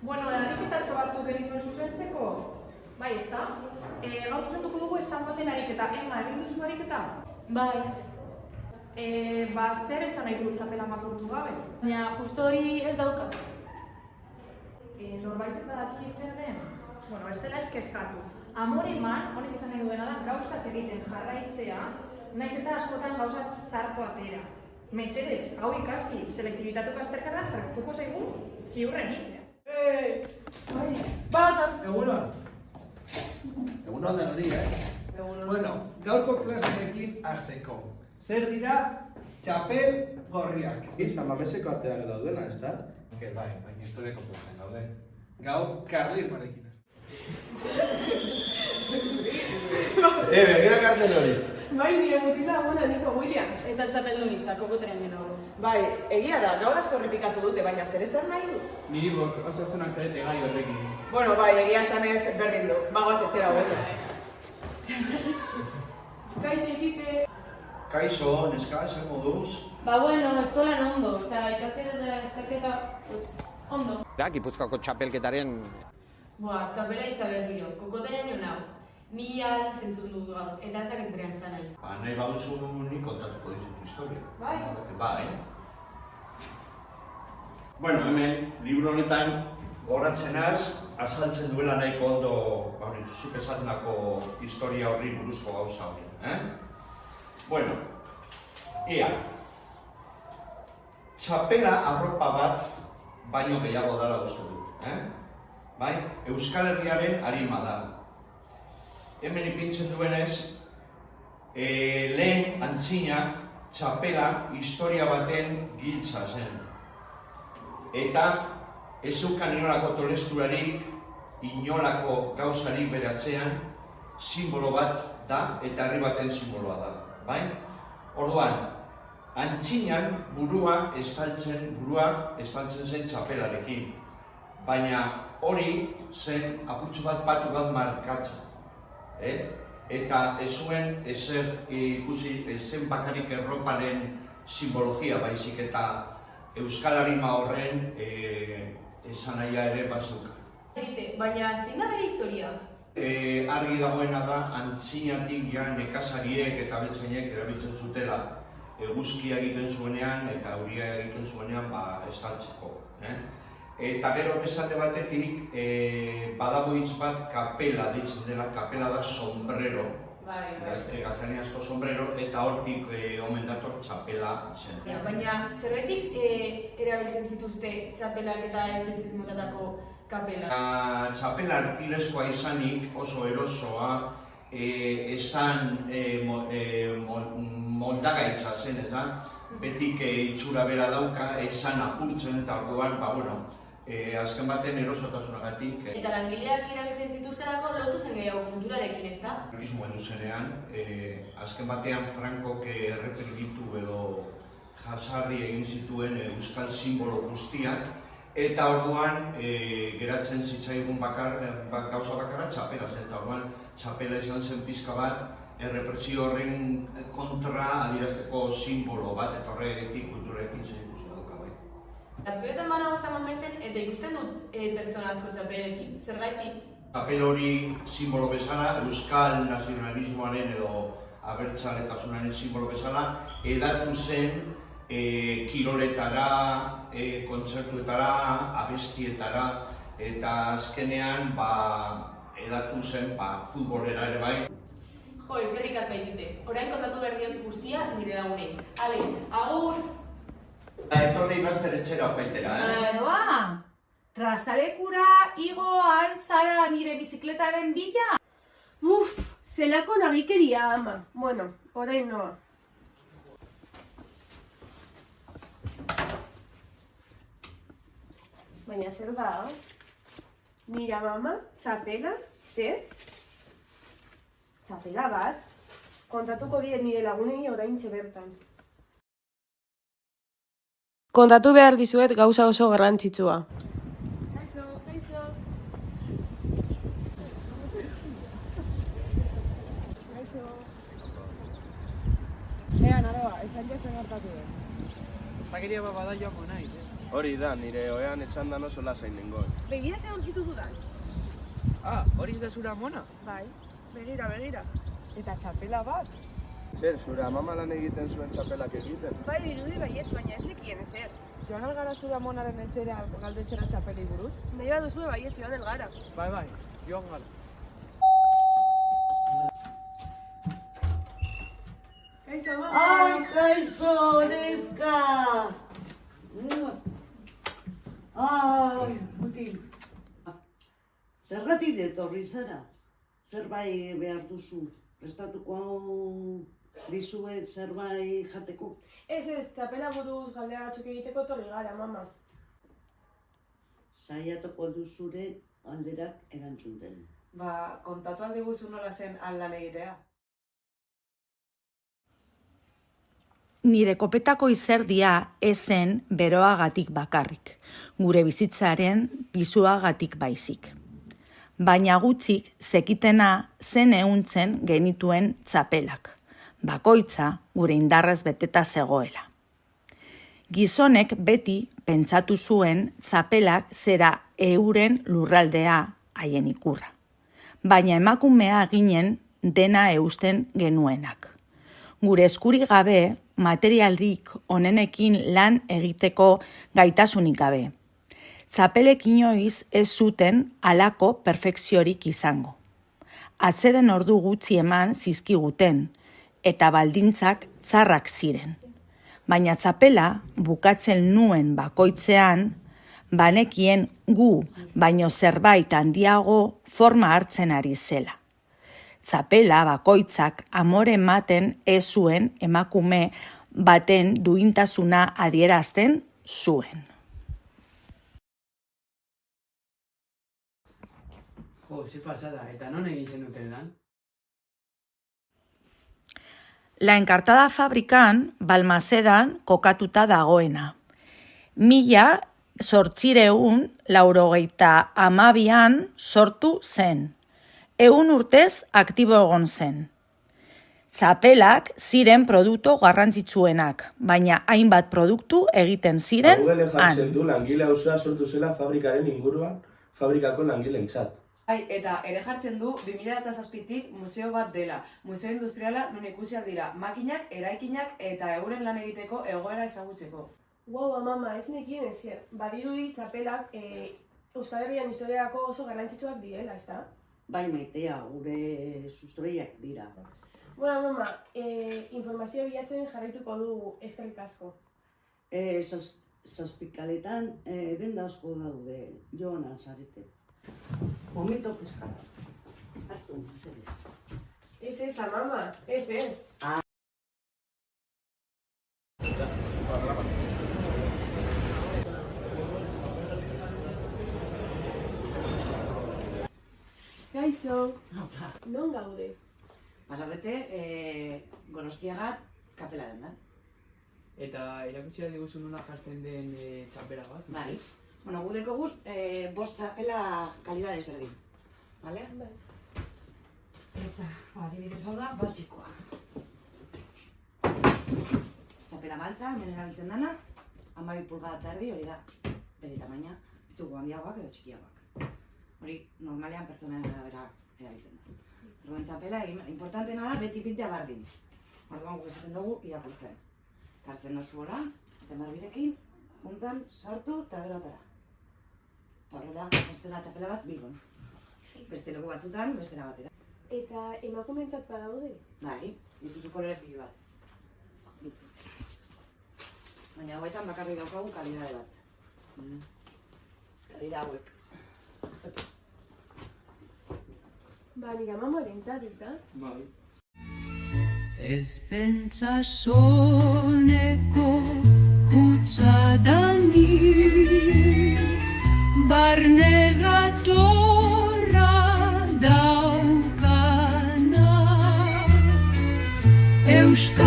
Bueno, ariketatxo batzuk genituen zuzentzeko? Bai, ez da? Gaur zuzentuko dugu esan baten ariketa. Emma, egin duzu ariketa? Bai. Zer esan nahi du txapela makurtu gabe? Baina, justo hori ez daukat. Norbaitek badaki zer den? Bueno, ez dela eskeskatu. Amore eman, honek esan nahi duena da, gauzak egiten jarraitzea, naiz eta askotan gauzak txarto atera. Mesedez, hau ikasi, selektibitateko azterkara sartuko zaigu ziurrenik. Egunon. Egunon da hori, Bueno, gaurko klasenekin hasteko. Zer dira txapel gorriak? San Mameseko ateak daudena, ez da? Bai, baina historiako plazen daude. Gaur karlismarekin. Begira kartel hori. Bai, nire mutila, niko William. Eta txapeldu nitza, kokoteren dena. Bai, egia da, gaur asko errepikatu dute, baina zer esan nahi du? Niri bost, osazunak zarete gai horrekin. Bueno, bai, egia esan ez berdin du, bagoaz etxera hobeto. Kaixo ikite. Kaixo, neska, zer moduz? Bueno, eskolan ondo. Ikasketa eta estaketa, ondo. Gipuzkoako txapelketaren... Txapela itza berriro, kokoteren jo nau. Mila aldiz entzun dut gaur, eta ez dakit berean zan nahi. Nahi baduzu nik kontatuko dizutu historia. Bai. Bai. Bueno, hemen, libro honetan goratzenaz, azaltzen duela nahiko ondo, zuk esatendako historia horri buruzko gauza hori. Bueno, ea. Txapela arropa bat baino gehiago dela uste dut. Bai, Euskal Herriaren arima da. Hemen ipintzen duenez, lehen antzinak txapela historia baten giltza zen. Eta ez zeukan inolako tolesturarik, inolako gauzarik beratzean, simbolo bat da eta herri baten simboloa da. Bai? Orduan, antzinan burua estaltzen zen txapelarekin. Baina hori zen apurtxo bat batu bat markatzen. Eta ez zuen ezer ikusi, ezen bakarrik erroparen simbologia baizik eta Euskal Arima horren esanahia ere bazeuka. Baina zein da bere historia? Argi dagoena da, antzinatik nekazariek eta abeltzainek erabiltzen zutela eguzkia egiten zuenean eta euria egiten zuenean estaltzeko. Eta gero besate batetik badago hitz bat kapela deitzen dela, kapela da sombrero. Gaztaniazko sombrero eta hortik omen dator txapela zen. Baina zerretik erabiltzen zituzte txapelak eta ez bezit motatako kapela? Txapela artilezkoa izanik oso erosoa, esan moldagaitza zen, ez da? Betik itxura bera dauka, esan apurtzen eta orduan, azken baten erosotasunagatik. Eta langileak erabiltzen zituztelako lotu zen gehiago kulturarekin, ez da? Turismoen duzenean, azken batean Frankok erreprimitu edo jasarri egin zituen euskal simbolo guztiak, eta orduan geratzen zitzaigun gauza bakarra txapela zen, eta orduan txapela izan zen pizka bat errepresio horren kontra adierazteko simbolo bat, eta horregatik kulturarekin zen ikusi dauka bai. Batzuetan bana goztaman bezen eta ikusten dut pertsona asko txapelekin, zergaitik? Txapel hori simbolo bezala, euskal nazionalismoaren edo abertzaletasunaren simbolo bezala, edatu zen kiroletara, kontzertuetara, abestietara, eta azkenean edatu zen futbolera ere bai. Jo, eskerrik asko baitite. Orain kontatu behar diot guztia nire lagunei. Ale, agur! Etorri gazter etxera opaitera, Trastalekura igo zara nire bizikletaren bila? Zelako nagikeria ama. Bueno, orain noa. Baina zer da? Nira mama, txapela, zer? Txapela bat? Kontatuko diet nire lagunei oraintxe bertan. Kontatu behar dizuet gauza oso garrantzitsua. Kaixo. Ea, naroa, esan jasen hartatu den. Zakiria bada joako naiz, Hori da, nire oean etxandan oso lasain nengoen. Begira zer aurkitu dudan. Hori ez da zura amona? Bai, begira. Eta txapela bat. Zer, zure amama lan egiten zuen txapelak egiten? Bai, dirudi baietz, baina ez nekien ezer. Joan algara zure amonaren etxera galdetzera txapeli buruz? Nahi bat duzue baietz joan elgara. Bai, joan gara. Kaixo, mama! Ai, kaixo, neska! Ai, mutin. Zergatik etorri zara? Zerbait behar duzu? Prestatuko dizue zerbait jateko? Ez, txapela buruz galdera batzuk egiteko etorri gara, mama. Saiatuko duzure galderak erantzuten. Kontatu aldiguzu nola zen lan egitea? Nire kopetako izerdia ez zen beroagatik bakarrik, gure bizitzaren pisuagatik baizik. Baina gutxik zekitena zen ehuntzen genituen txapelak, bakoitza gure indarrez beteta zegoela. Gizonek beti pentsatu zuen txapelak zera euren lurraldea haien ikurra, baina emakumea ginen dena eusten genuenak. Gure eskurik gabe, materialik onenekin lan egiteko gaitasunik gabe. Txapelek inoiz ez zuten halako perfekziorik izango. Atzeden ordu gutxi eman zizkiguten, eta baldintzak txarrak ziren. Baina txapela bukatzen nuen bakoitzean, banekien gu baino zerbait handiago forma hartzen ari zela. Txapela bakoitzak amore ematen ez zuen emakume baten duintasuna adierazten zuen. Ze pasada, eta non egin zenuten lan? La Enkartada fabrikan Balmasedan kokatuta dagoena. 1892an sortu zen. 100 urtez aktibo egon zen. Txapelak ziren produktu garrantzitsuenak, baina hainbat produktu egiten ziren Google jartzen du langile auzoa sortu zela fabrikaren inguruan, fabrikako langileentzat. Eta ere jartzen du 2007tik museo bat dela, museo industriala non ikusiak dira makinak, eraikinak eta euren lan egiteko egoera ezagutzeko. Wow, mama, ez nekien ezer. Badirudi txapelak Euskal Herrian historiako oso garrantzitsuak direla, ezta? Bai, maitea, gure sustraiak dira. Bueno, mama, informazio bilatzen jarraituko du, eskerrik asko. Zazpikaletan denda asko daude, joan azarete. Momento peskara. Hartu, mesedez. Ez, mama, ez. Kaixo, non gaude? Zaudete, Gorostiaga kapelaren da. Eta erakutsia diguzu nola jazten den txapela bat? Bai. Bueno, gudeko guz, 5 txapela kalidad ezberdin. Bale? Bai. Eta, adibidez hau da, basikoa. Txapela maltza, hemen erabiltzen dana, 12 pulgada eta erdi, hori da, bere tamaina, ditugu handiagoak edo txikiagoak. Hori, normalean pertsonen arabera erabiltzen da. Orduen txapela, importantena da, beti pintea bardin. Orduan guk esaten dugu irakurtzen. Tartzen dozu hola, atzen barbirekin, puntan, sartu eta gero atara. Eta horrela, ez dela txapela bat bilbon. Beste leku batzutan, bestera batera. Eta emakumeentzat badaude? Bai, dituzu kolore pili bat. Bitu. Baina hauetan bakarrik daukagu kalidade bat. Eta dira hauek. Nire amamorentzat, ez da? Bai. Ez pentsa soneko hutsa da ni, barne gatorra daukana, Euskal